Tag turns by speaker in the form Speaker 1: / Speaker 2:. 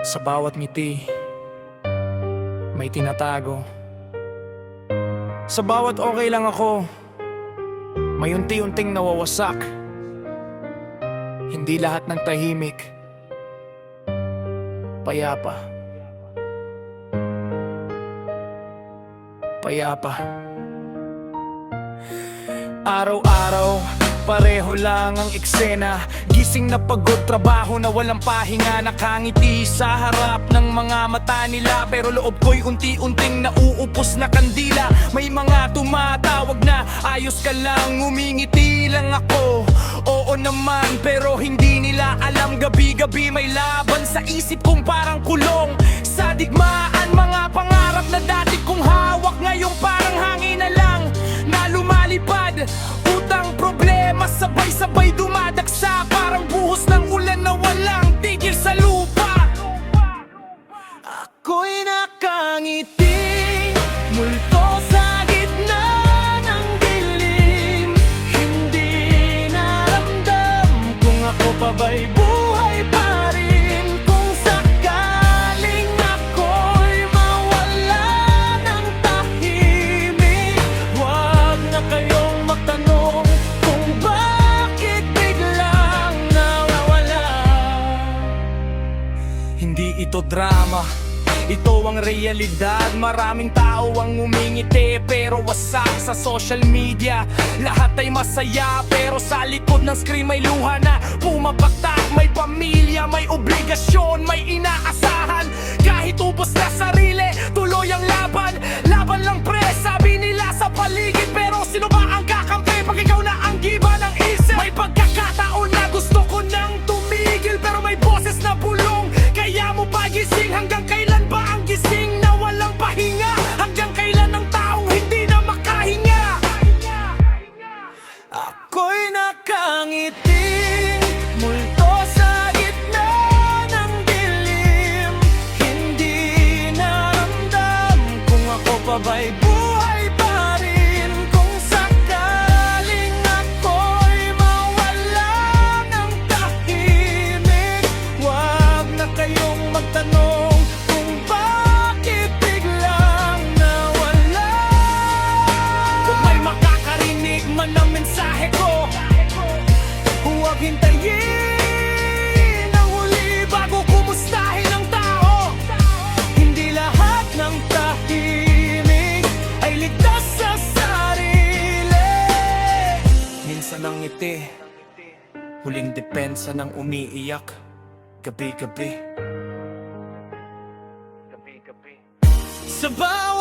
Speaker 1: Sa bawat ngiti, may tinatago. Sa bawat okay lang ako, may unti-unting nawawasak. Hindi lahat ng tahimik payapa. Payapa. Araw-araw, pareho lang ang eksena. Gising na pagod, trabaho na walang pahinga. Nakangiti sa harap ng mga mata nila, pero loob ko'y unti-unting nauupos na kandila. May mga tumatawag na, ayos ka lang, ngumingiti lang ako. Oo naman, pero hindi nila alam. Gabi-gabi may laban sa isip kong parang kulong. Sa digmaan, mga pangarap na dati kong hawak, ngayong parang hangin na lang na lumalipad. Utang, problema, sabay-sabay dumadagsa, parang buhos ng ulan na walang tigil sa lupa. Ako'y nakangiti, multo sa gitna ng dilim. Hindi naramdam kung ako pa ba'y buhay pa rin. Kung sakaling ako'y mawala ng tahimik, huwag na kayong magtanong kung bakit biglang nawawala. Hindi ito drama, ito ang realidad. Maraming tao ang ngumingiti pero wasak sa social media. Lahat ay masaya pero sa likod ng screen may luha na pumapaktak. May pamilya, may obligasyon, may inaasahan. Kahit ubos na sarili, tuloy ang laban. Laban lang pre, sabi nila sa paligid, pero sino ba ang kakampi pag ikaw na ang giba ng isip? May pagkakataon na gusto ko nang tumigil, pero may boses na bulong, kaya mo pa gising. Hanggang kailan ba ang gising na walang pahinga? Hanggang kailan ang taong hindi na makahinga? Ako'y nakangiti, multo sa gitna ng dilim. Hindi naramdam kung ako pa ba'y buhay pa rin. Kung sakaling ako'y mawala ng tahimik, huwag na kayong magtanong kung bakit biglang nawala. Kung may makakarinig man ng mensahe ko, huwag hintayin ang huli bago kumustahin ang tao. Hindi lahat ng tahimik ay ligtas sa sarili. Minsan ang ngiti, huling depensa ng umiiyak. Gabi-gabi, gabi-gabi. Sa bawat